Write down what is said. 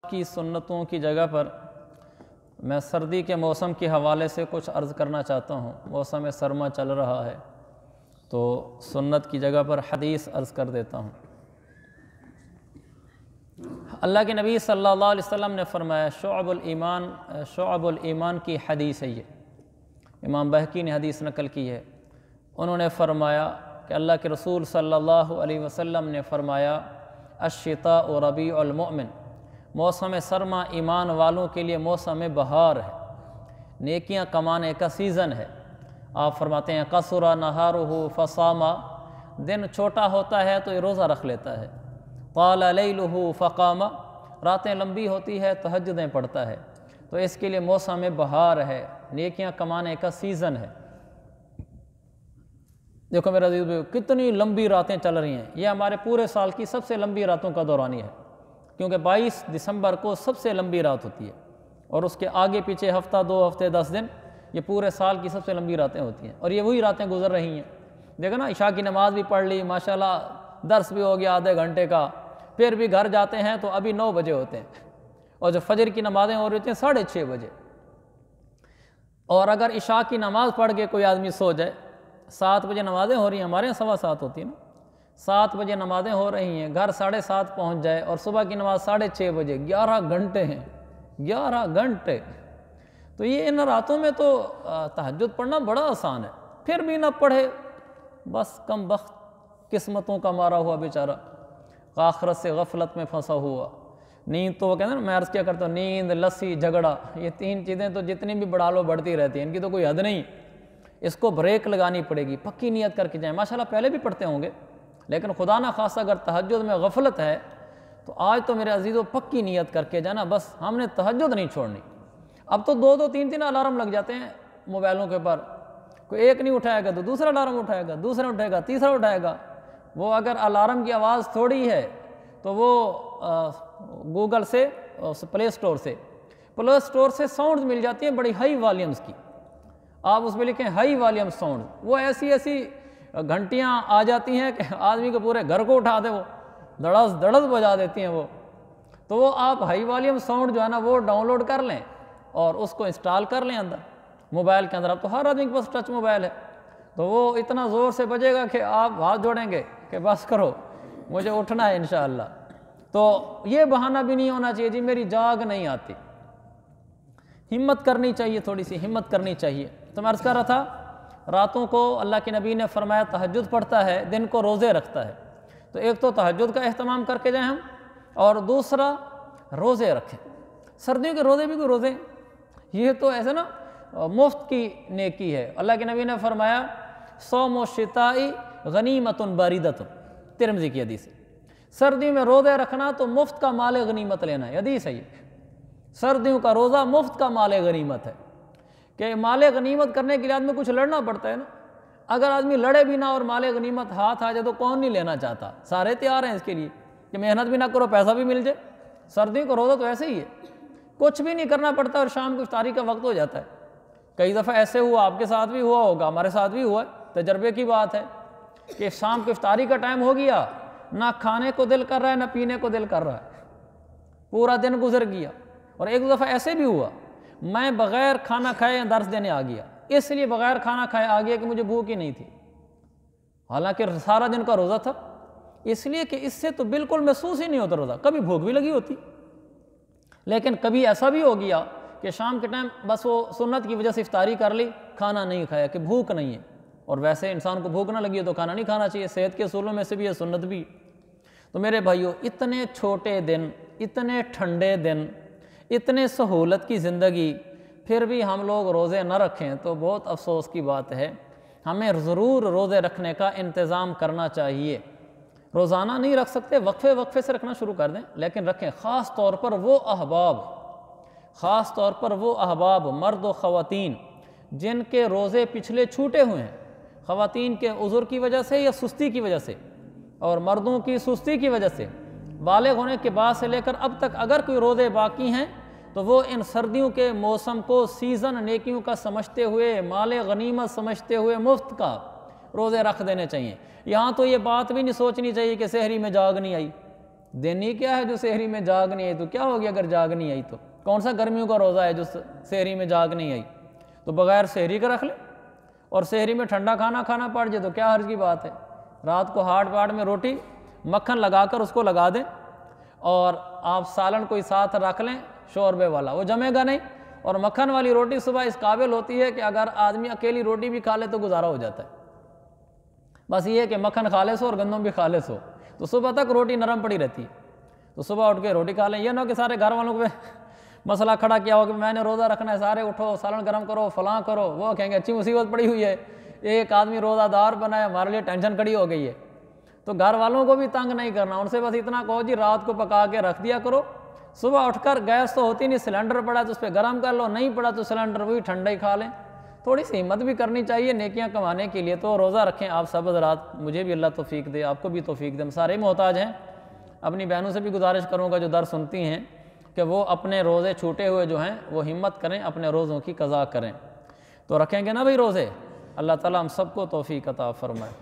کی سنتوں کی جگہ پر میں سردی کے موسم کے حوالے سے کچھ عرض کرنا چاہتا ہوں۔ موسم سرما چل رہا ہے تو سنت کی جگہ پر حدیث عرض کر دیتا ہوں۔ اللہ کے نبی صلی اللہ علیہ وسلم نے فرمایا شعب الایمان کی حدیث ہے، یہ امام بہقی نے حدیث نقل کی ہے۔ انہوں نے فرمایا کہ اللہ کے رسول صلی اللہ علیہ وسلم نے فرمایا الشتاء ربیع المؤمن، موسم سرما ایمان والوں کے لیے موسم بہار ہے، نیکیاں کمانے کا سیزن ہے۔ آپ فرماتے ہیں قصر نہارہ فصام، دن چھوٹا ہوتا ہے تو یہ روزہ رکھ لیتا ہے۔ طال لیلہ فقام، راتیں لمبی ہوتی ہے تہجدیں پڑھتا ہے۔ تو اس کے لیے موسم بہار ہے، نیکیاں کمانے کا سیزن ہے۔ دیکھو میرے عزیز بھائیو، کتنی لمبی راتیں چل رہی ہیں، یہ ہمارے پورے سال کی سب سے لمبی راتوں کا دورانی ہے، کیونکہ 22 دسمبر کو سب سے لمبی رات ہوتی ہے، اور اس کے آگے پیچھے ہفتہ 2 ہفتے 10 دن یہ پورے سال کی سب سے لمبی راتیں ہوتی ہیں، اور یہ وہی راتیں گزر رہی ہیں۔ دیکھو نا، عشاء کی نماز بھی پڑھ لی، ماشاءاللہ درس بھی ہو گیا آدھے گھنٹے کا، پھر بھی گھر جاتے ہیں تو ابھی 9 بجے ہوتے ہیں، اور جو فجر کی نمازیں ہو رہی ہوتی ہیں 6:30 بجے۔ اور اگر عشاء کی نماز پڑھ کے کوئی آدمی سو جائے، 7 بجے نمازیں ہو رہی ہیں، ہمارے یہاں 7:15 ہوتی ہیں نا، 7 بجے نمازیں ہو رہی ہیں، گھر 7:30 پہنچ جائے، اور صبح کی نماز 6:30 بجے، 11 گھنٹے ہیں، 11 گھنٹے۔ تو یہ ان راتوں میں تو تہجد پڑھنا بڑا آسان ہے، پھر بھی نہ پڑھے، بس کم بخت قسمتوں کا مارا ہوا بیچارہ، آخرت سے غفلت میں پھنسا ہوا۔ نیند تو وہ کہتے ہیں نا، میں عرض کیا کرتا ہوں، نیند، لسی، جھگڑا، یہ 3 چیزیں تو جتنی بھی بڑھا لو بڑھتی رہتی ہیں، ان کی تو کوئی حد نہیں۔ اس کو بریک لگانی پڑے گی، پکی نیت کر کے جائیں۔ ماشاءاللہ پہلے بھی پڑھتے ہوں گے، لیکن خدا نہ خاصہ اگر تہجد میں غفلت ہے تو آج تو میرے عزیزو پکی نیت کر کے جانا، بس ہم نے تہجد نہیں چھوڑنی۔ اب تو 2 3 الارم لگ جاتے ہیں موبائلوں کے پر، کوئی ایک نہیں اٹھائے گا تو دوسرا الارم اٹھائے گا، دوسرا اٹھائے گا، تیسرا اٹھائے گا۔ وہ اگر الارم کی آواز تھوڑی ہے تو وہ گوگل سے، پلے اسٹور سے ساؤنڈز مل جاتی ہیں بڑی ہائی والیومز کی، آپ اس میں لکھیں ہائی والیوم ساؤنڈ، وہ ایسی گھنٹیاں آ جاتی ہیں کہ آدمی کو پورے گھر کو اٹھا دے، وہ دڑس دڑس بجا دیتی ہیں وہ۔ تو وہ آپ ہائی والیوم ساؤنڈ جو ہے نا وہ ڈاؤن لوڈ کر لیں اور اس کو انسٹال کر لیں اندر موبائل کے اندر۔ اب تو ہر آدمی کے پاس ٹچ موبائل ہے، تو وہ اتنا زور سے بجے گا کہ آپ ہاتھ جوڑیں گے کہ بس کرو، مجھے اٹھنا ہے انشاءاللہ۔ تو یہ بہانہ بھی نہیں ہونا چاہیے جی میری جاگ نہیں آتی، ہمت کرنی چاہیے، تھوڑی سی ہمت کرنی چاہیے۔ تو میں عرض کر رہا تھا، راتوں کو اللہ کے نبی نے فرمایا تہجد پڑھتا ہے، دن کو روزے رکھتا ہے۔ تو ایک تو تہجد کا اہتمام کر کے جائیں ہم، اور دوسرا روزے رکھیں۔ سردیوں کے روزے بھی کوئی روزے، یہ تو ایسے نا مفت کی نیکی ہے۔ اللہ کے نبی نے فرمایا صوم الشتاء غنیمت باردۃ، ترمذی کی حدیث ہے۔ سردیوں میں روزے رکھنا تو مفت کا مال غنیمت لینا ہے، حدیث ہے یہ۔ سردیوں کا روزہ مفت کا مال غنیمت ہے، کہ مال غنیمت کرنے کے لیے آدمی کچھ لڑنا پڑتا ہے نا۔ اگر آدمی لڑے بھی نہ اور مال غنیمت ہاتھ آ جائے تو کون نہیں لینا چاہتا، سارے تیار ہیں اس کے لیے کہ محنت بھی نہ کرو پیسہ بھی مل جائے۔ سردیوں کا روزہ تو ایسے ہی ہے، کچھ بھی نہیں کرنا پڑتا اور شام کو افطاری کا وقت ہو جاتا ہے۔ کئی دفعہ ایسے ہوا، آپ کے ساتھ بھی ہوا ہوگا، ہمارے ساتھ بھی ہوا ہے، تجربے کی بات ہے کہ شام کو افطاری کا ٹائم ہو گیا، نہ کھانے کو دل کر رہا ہے نہ پینے کو دل کر رہا ہے، پورا دن گزر گیا۔ اور ایک دفعہ ایسے بھی ہوا، میں بغیر کھانا کھائے درس دینے آ گیا، اس لیے بغیر کھانا کھائے آ گیا کہ مجھے بھوک ہی نہیں تھی، حالانکہ سارا دن کا روزہ تھا۔ اس لیے کہ اس سے تو بالکل محسوس ہی نہیں ہوتا روزہ، کبھی بھوک بھی لگی ہوتی، لیکن کبھی ایسا بھی ہو گیا کہ شام کے ٹائم بس وہ سنت کی وجہ سے افطاری کر لی، کھانا نہیں کھایا کہ بھوک نہیں ہے۔ اور ویسے انسان کو بھوک نہ لگی ہو تو کھانا نہیں کھانا چاہیے، صحت کے اصولوں میں سے بھی ہے، سنت بھی۔ تو میرے بھائیو، اتنے چھوٹے دن، اتنے ٹھنڈے دن، اتنے سہولت کی زندگی، پھر بھی ہم لوگ روزے نہ رکھیں تو بہت افسوس کی بات ہے۔ ہمیں ضرور روزے رکھنے کا انتظام کرنا چاہیے۔ روزانہ نہیں رکھ سکتے، وقفے سے رکھنا شروع کر دیں، لیکن رکھیں، خاص طور پر وہ احباب مرد و خواتین جن کے روزے پچھلے چھوٹے ہوئے ہیں، خواتین کے عذر کی وجہ سے یا سستی کی وجہ سے، اور مردوں کی سستی کی وجہ سے، بالغ ہونے کے بعد سے لے کر اب تک اگر کوئی روزے باقی ہیں تو وہ ان سردیوں کے موسم کو سیزن نیکیوں کا سمجھتے ہوئے، مال غنیمت سمجھتے ہوئے مفت کا روزے رکھ دینے چاہیے۔ یہاں تو یہ بات بھی نہیں سوچنی چاہیے کہ سحری میں جاگ نہیں آئی، دینی کیا ہے جو سحری میں جاگ نہیں آئی؟ تو کیا ہوگی اگر جاگ نہیں آئی تو؟ کون سا گرمیوں کا روزہ ہے جو سحری میں جاگ نہیں آئی؟ تو بغیر سحری کا رکھ لیں، اور سحری میں ٹھنڈا کھانا کھانا پڑ جائے تو کیا حرج کی بات ہے؟ رات کو ہاٹ واٹ میں روٹی مکھن لگا کر اس کو لگا دیں، اور آپ سالن کوئی ساتھ رکھ لیں شوربے والا، وہ جمے گا نہیں، اور مکھن والی روٹی صبح اس قابل ہوتی ہے کہ اگر آدمی اکیلی روٹی بھی کھا لے تو گزارا ہو جاتا ہے۔ بس یہ ہے کہ مکھن خالص ہو اور گندم بھی خالص ہو، تو صبح تک روٹی نرم پڑی رہتی ہے، تو صبح اٹھ کے روٹی کھا لیں۔ یہ نہ کہ سارے گھر والوں کو مسئلہ کھڑا کیا ہو کہ میں نے روزہ رکھنا ہے، سارے اٹھو سالن گرم کرو فلاں کرو، وہ کہیں گے اچھی مصیبت پڑی ہوئی ہے، ایک آدمی روزہ دار بنا ہے، ہمارے لیے ٹینشن کھڑی ہو گئی ہے۔ تو گھر والوں کو بھی تنگ نہیں کرنا، ان سے بس اتنا کہو جی رات کو پکا کے رکھ دیا کرو، صبح اٹھ کر گیس تو ہوتی نہیں، سلنڈر پڑا تو اس پہ گرم کر لو، نہیں پڑا تو سلنڈر وہی ٹھنڈا ہی کھا لیں۔ تھوڑی سی ہمت بھی کرنی چاہیے نیکیاں کمانے کے لیے۔ تو روزہ رکھیں آپ سب حضرات، مجھے بھی اللہ توفیق دے، آپ کو بھی توفیق دے، ہم سارے محتاج ہیں۔ اپنی بہنوں سے بھی گزارش کروں گا جو درس سنتی ہیں کہ وہ اپنے روزے چھوٹے ہوئے جو ہیں وہ ہمت کریں، اپنے روزوں کی قضا کریں۔ تو رکھیں گے نا بھائی روزے؟ اللہ تعالیٰ ہم سب کو توفیق عطا فرمائے۔